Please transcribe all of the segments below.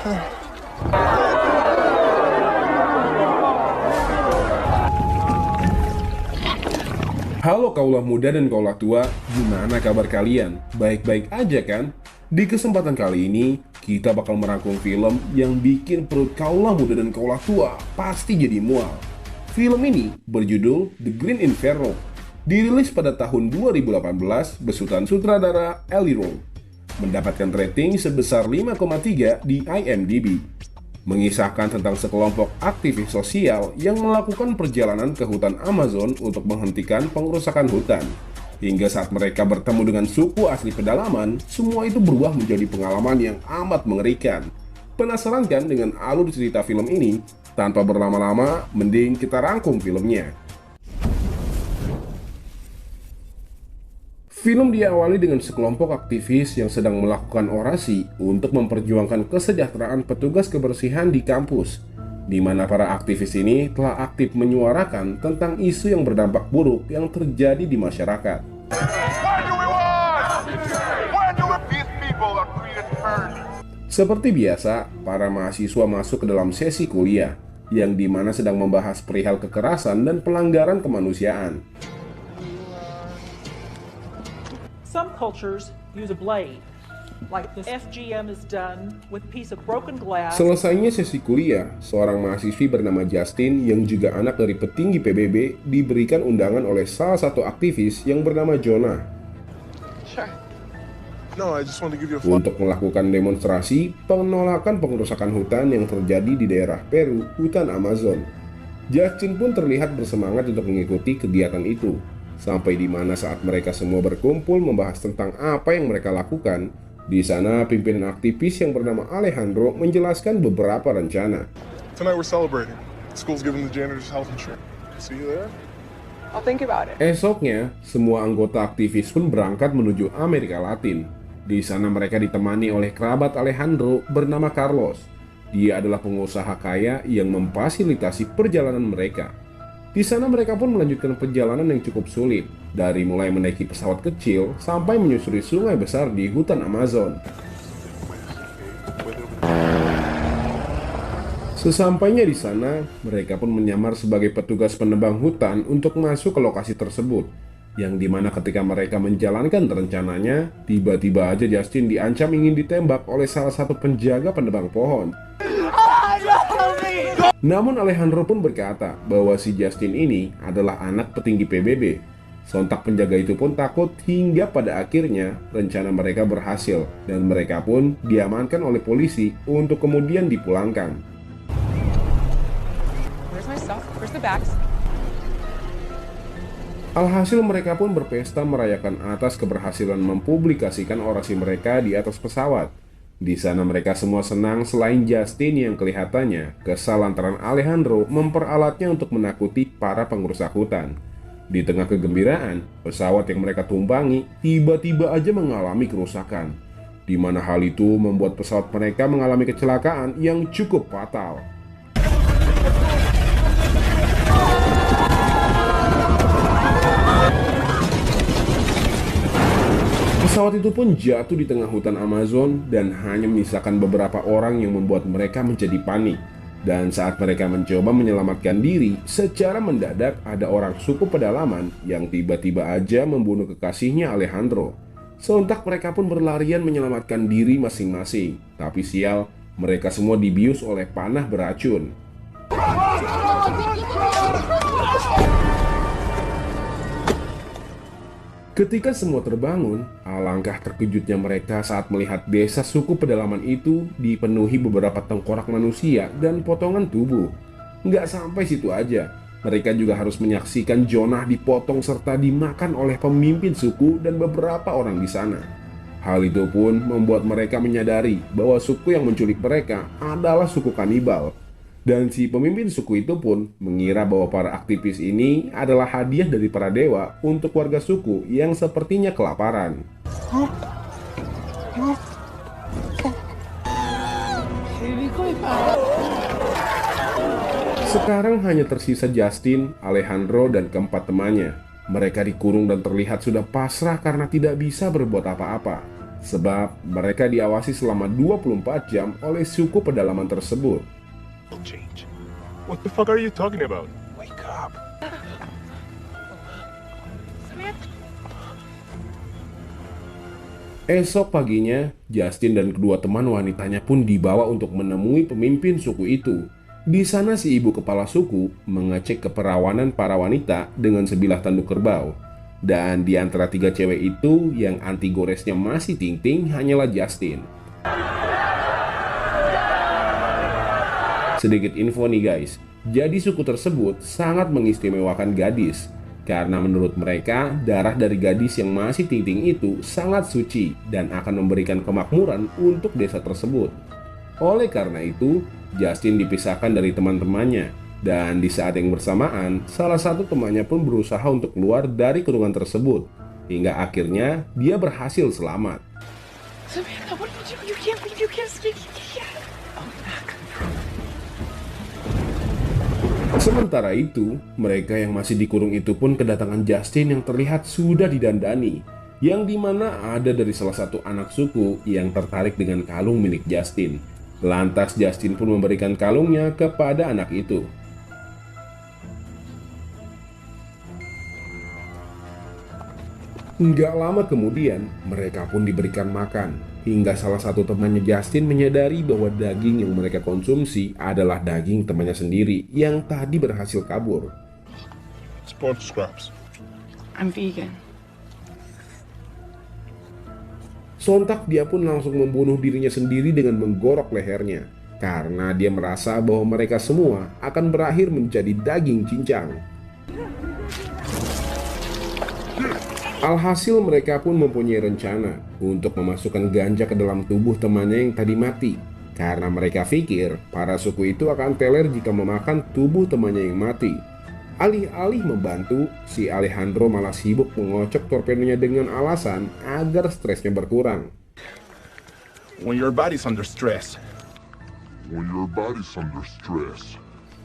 Halo kaulah muda dan kaulah tua, gimana kabar kalian? Baik-baik aja kan? Di kesempatan kali ini, kita bakal merangkum film yang bikin perut kaulah muda dan kaulah tua pasti jadi mual. Film ini berjudul The Green Inferno, dirilis pada tahun 2018 besutan sutradara Eli Roth. Mendapatkan rating sebesar 5,3 di IMDb. Mengisahkan tentang sekelompok aktivis sosial yang melakukan perjalanan ke hutan Amazon untuk menghentikan pengerusakan hutan. Hingga saat mereka bertemu dengan suku asli pedalaman, semua itu berubah menjadi pengalaman yang amat mengerikan. Penasaran kan dengan alur cerita film ini? Tanpa berlama-lama, mending kita rangkum filmnya. Film diawali dengan sekelompok aktivis yang sedang melakukan orasi untuk memperjuangkan kesejahteraan petugas kebersihan di kampus, di mana para aktivis ini telah aktif menyuarakan tentang isu yang berdampak buruk yang terjadi di masyarakat. Seperti biasa, para mahasiswa masuk ke dalam sesi kuliah, yang dimana sedang membahas perihal kekerasan dan pelanggaran kemanusiaan. Some cultures use a blade, like this FGM is done with a piece of broken glass. Selesainya sesi kuliah, seorang mahasiswi bernama Justin yang juga anak dari petinggi PBB diberikan undangan oleh salah satu aktivis yang bernama Jonah. Sure. No, I just want to give you a Untuk melakukan demonstrasi penolakan pengerusakan hutan yang terjadi di daerah Peru, hutan Amazon. Justin pun terlihat bersemangat untuk mengikuti kegiatan itu. Sampai di mana saat mereka semua berkumpul membahas tentang apa yang mereka lakukan, di sana pimpinan aktivis yang bernama Alejandro menjelaskan beberapa rencana. Tonight we're celebrating. School's giving the janitors health insurance. See you there? I'll think about it. Esoknya, semua anggota aktivis pun berangkat menuju Amerika Latin. Di sana mereka ditemani oleh kerabat Alejandro bernama Carlos. Dia adalah pengusaha kaya yang memfasilitasi perjalanan mereka. Di sana mereka pun melanjutkan perjalanan yang cukup sulit, dari mulai menaiki pesawat kecil sampai menyusuri sungai besar di hutan Amazon. Sesampainya di sana, mereka pun menyamar sebagai petugas penebang hutan untuk masuk ke lokasi tersebut, yang dimana ketika mereka menjalankan rencananya, tiba-tiba aja Justin diancam ingin ditembak oleh salah satu penjaga penebang pohon. Namun Alejandro pun berkata bahwa si Justin ini adalah anak petinggi PBB. Sontak penjaga itu pun takut hingga pada akhirnya rencana mereka berhasil dan mereka pun diamankan oleh polisi untuk kemudian dipulangkan. Where's my stuff? Where's the bags? Alhasil mereka pun berpesta merayakan atas keberhasilan mempublikasikan orasi mereka di atas pesawat. Di sana mereka semua senang selain Justin yang kelihatannya kesal lantaran Alejandro memperalatnya untuk menakuti para pengrusak hutan. Di tengah kegembiraan, pesawat yang mereka tumpangi tiba-tiba aja mengalami kerusakan, di mana hal itu membuat pesawat mereka mengalami kecelakaan yang cukup fatal. Pesawat itu pun jatuh di tengah hutan Amazon dan hanya menyisakan beberapa orang yang membuat mereka menjadi panik. Dan saat mereka mencoba menyelamatkan diri, secara mendadak ada orang suku pedalaman yang tiba-tiba aja membunuh kekasihnya Alejandro. Sontak mereka pun berlarian menyelamatkan diri masing-masing. Tapi sial, mereka semua dibius oleh panah beracun. Ketika semua terbangun, alangkah terkejutnya mereka saat melihat desa suku pedalaman itu dipenuhi beberapa tengkorak manusia dan potongan tubuh. Nggak sampai situ aja, mereka juga harus menyaksikan Jonah dipotong serta dimakan oleh pemimpin suku dan beberapa orang di sana. Hal itu pun membuat mereka menyadari bahwa suku yang menculik mereka adalah suku kanibal. Dan si pemimpin suku itu pun mengira bahwa para aktivis ini adalah hadiah dari para dewa untuk warga suku yang sepertinya kelaparan. Sekarang hanya tersisa Justin, Alejandro, dan keempat temannya. Mereka dikurung dan terlihat sudah pasrah karena tidak bisa berbuat apa-apa. sebab mereka diawasi selama 24 jam oleh suku pedalaman tersebut. Change. What the fuck are you talking about? Wake up. Esok paginya, Justin dan kedua teman wanitanya pun dibawa untuk menemui pemimpin suku itu. Di sana si ibu kepala suku mengecek keperawanan para wanita dengan sebilah tanduk kerbau. Dan di antara 3 cewek itu, yang anti goresnya masih ting-ting hanyalah Justin. Sedikit info nih guys, jadi suku tersebut sangat mengistimewakan gadis. Karena menurut mereka, darah dari gadis yang masih ting-ting itu sangat suci dan akan memberikan kemakmuran untuk desa tersebut. Oleh karena itu, Justin dipisahkan dari teman-temannya. Dan di saat yang bersamaan, salah satu temannya pun berusaha untuk keluar dari kurungan tersebut. Hingga akhirnya, dia berhasil selamat. Samantha, what did you do? You can't speak. Sementara itu, mereka yang masih dikurung itu pun kedatangan Justin yang terlihat sudah didandani, yang dimana ada dari salah satu anak suku yang tertarik dengan kalung milik Justin. Lantas Justin pun memberikan kalungnya kepada anak itu. Nggak lama kemudian, mereka pun diberikan makan. Hingga salah satu temannya Justin menyadari bahwa daging yang mereka konsumsi adalah daging temannya sendiri yang tadi berhasil kabur. Spoiled scraps. I'm vegan. Sontak dia pun langsung membunuh dirinya sendiri dengan menggorok lehernya. Karena dia merasa bahwa mereka semua akan berakhir menjadi daging cincang. Alhasil mereka pun mempunyai rencana untuk memasukkan ganja ke dalam tubuh temannya yang tadi mati. Karena mereka pikir para suku itu akan teler jika memakan tubuh temannya yang mati. Alih-alih membantu, si Alejandro malah sibuk mengocok torpedonya dengan alasan agar stresnya berkurang. When your body's under stress.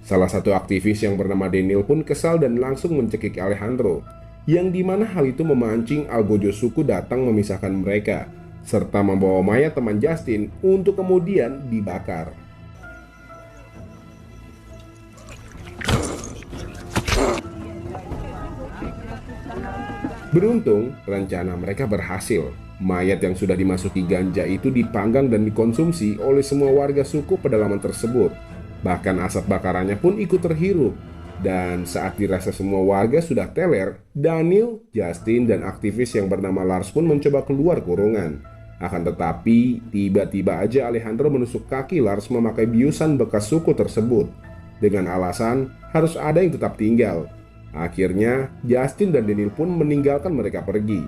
Salah satu aktivis yang bernama Daniel pun kesal dan langsung mencekik Alejandro. Yang dimana hal itu memancing Algojo suku datang memisahkan mereka, serta membawa mayat teman Justin untuk kemudian dibakar. Beruntung, rencana mereka berhasil. Mayat yang sudah dimasuki ganja itu dipanggang dan dikonsumsi oleh semua warga suku pedalaman tersebut. Bahkan asap bakarannya pun ikut terhirup. Dan saat dirasa semua warga sudah teler, Daniel, Justin, dan aktivis yang bernama Lars pun mencoba keluar kurungan. Akan tetapi, tiba-tiba aja Alejandro menusuk kaki Lars memakai biusan bekas suku tersebut. Dengan alasan harus ada yang tetap tinggal. Akhirnya, Justin dan Daniel pun meninggalkan mereka pergi.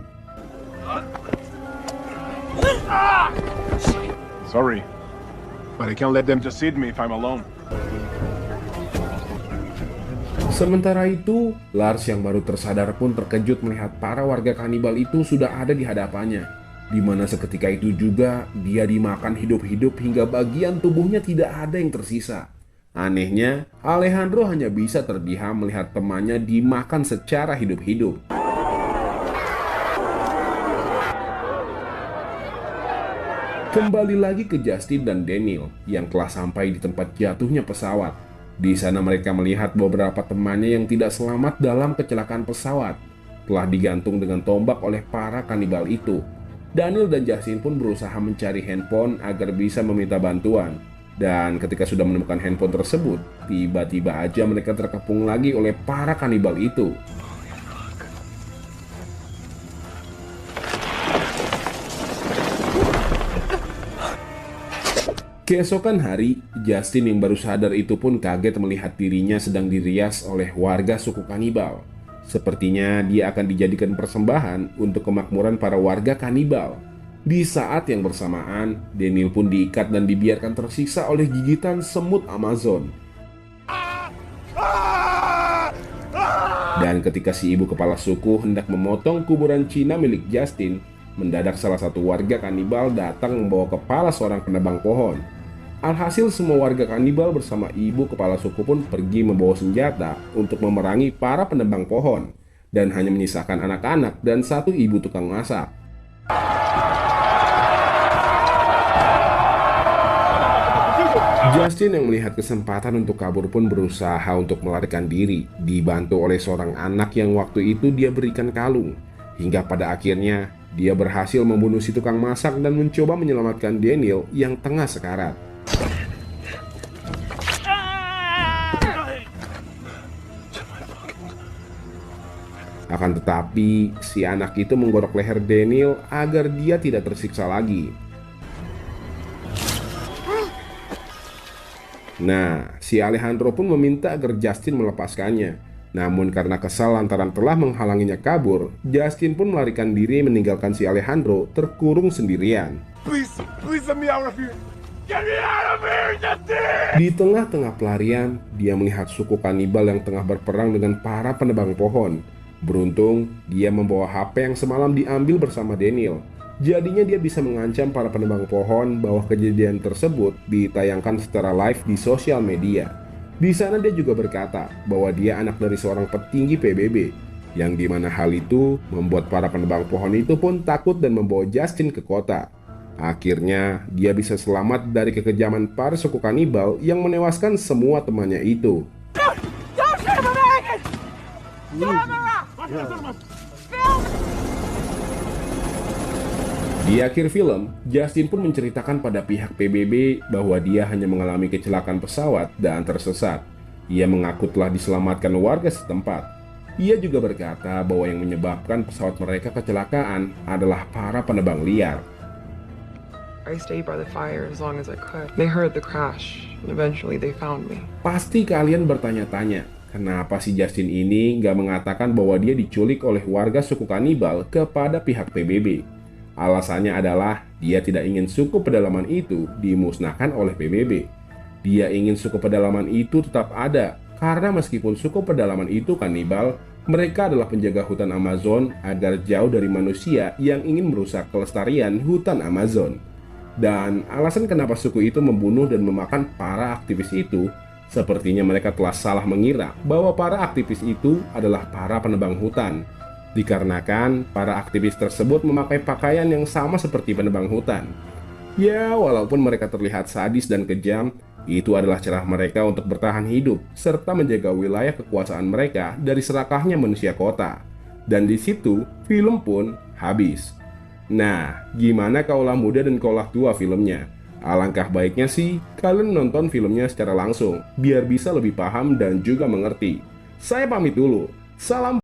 Sorry, but I can't let them just eat me if I'm alone. Sementara itu, Lars yang baru tersadar pun terkejut melihat para warga kanibal itu sudah ada di hadapannya. Di mana seketika itu juga dia dimakan hidup-hidup hingga bagian tubuhnya tidak ada yang tersisa. Anehnya, Alejandro hanya bisa terdiam melihat temannya dimakan secara hidup-hidup. Kembali lagi ke Justin dan Daniel yang telah sampai di tempat jatuhnya pesawat. Di sana mereka melihat beberapa temannya yang tidak selamat dalam kecelakaan pesawat telah digantung dengan tombak oleh para kanibal itu. Daniel dan Justin pun berusaha mencari handphone agar bisa meminta bantuan. Dan ketika sudah menemukan handphone tersebut, tiba-tiba aja mereka terkepung lagi oleh para kanibal itu. Keesokan hari, Justin yang baru sadar itu pun kaget melihat dirinya sedang dirias oleh warga suku kanibal. Sepertinya dia akan dijadikan persembahan untuk kemakmuran para warga kanibal. Di saat yang bersamaan, Daniel pun diikat dan dibiarkan tersiksa oleh gigitan semut Amazon. Dan ketika si ibu kepala suku hendak memotong kuburan Cina milik Justin, mendadak salah satu warga kanibal datang membawa kepala seorang penebang pohon. Alhasil semua warga kanibal bersama ibu kepala suku pun pergi membawa senjata untuk memerangi para penebang pohon, dan hanya menyisakan anak-anak dan satu ibu tukang masak. Justin yang melihat kesempatan untuk kabur pun berusaha untuk melarikan diri, dibantu oleh seorang anak yang waktu itu dia berikan kalung. Hingga pada akhirnya, dia berhasil membunuh si tukang masak dan mencoba menyelamatkan Daniel yang tengah sekarat. Akan tetapi, si anak itu menggorok leher Daniel agar dia tidak tersiksa lagi. Nah, si Alejandro pun meminta agar Justin melepaskannya. Namun karena kesal lantaran telah menghalanginya kabur, Justin pun melarikan diri meninggalkan si Alejandro terkurung sendirian. Please let me out of here. Get me out of here, Justin! Di tengah-tengah pelarian, dia melihat suku kanibal yang tengah berperang dengan para penebang pohon. Beruntung, dia membawa HP yang semalam diambil bersama Daniel. Jadinya dia bisa mengancam para penebang pohon bahwa kejadian tersebut ditayangkan secara live di sosial media. Di sana dia juga berkata bahwa dia anak dari seorang petinggi PBB, yang dimana hal itu membuat para penebang pohon itu pun takut dan membawa Justin ke kota. Akhirnya, dia bisa selamat dari kekejaman para suku kanibal yang menewaskan semua temannya itu. Di akhir film, Justin pun menceritakan pada pihak PBB bahwa dia hanya mengalami kecelakaan pesawat dan tersesat. Ia mengaku telah diselamatkan warga setempat. Ia juga berkata bahwa yang menyebabkan pesawat mereka kecelakaan adalah para penebang liar. I stayed by the fire as long as I could. They heard the crash, and eventually they found me. Pasti kalian bertanya-tanya, kenapa si Justin ini nggak mengatakan bahwa dia diculik oleh warga suku kanibal kepada pihak PBB? Alasannya adalah dia tidak ingin suku pedalaman itu dimusnahkan oleh PBB. Dia ingin suku pedalaman itu tetap ada, karena meskipun suku pedalaman itu kanibal, mereka adalah penjaga hutan Amazon agar jauh dari manusia yang ingin merusak kelestarian hutan Amazon. Dan alasan kenapa suku itu membunuh dan memakan para aktivis itu, sepertinya mereka telah salah mengira bahwa para aktivis itu adalah para penebang hutan. Dikarenakan para aktivis tersebut memakai pakaian yang sama seperti penebang hutan. Ya, walaupun mereka terlihat sadis dan kejam, itu adalah cara mereka untuk bertahan hidup serta menjaga wilayah kekuasaan mereka dari serakahnya manusia kota. Dan di situ, film pun habis. Nah, gimana kaulah muda dan kaulah tua filmnya? Alangkah baiknya sih kalian nonton filmnya secara langsung, biar bisa lebih paham dan juga mengerti. Saya pamit dulu. Salam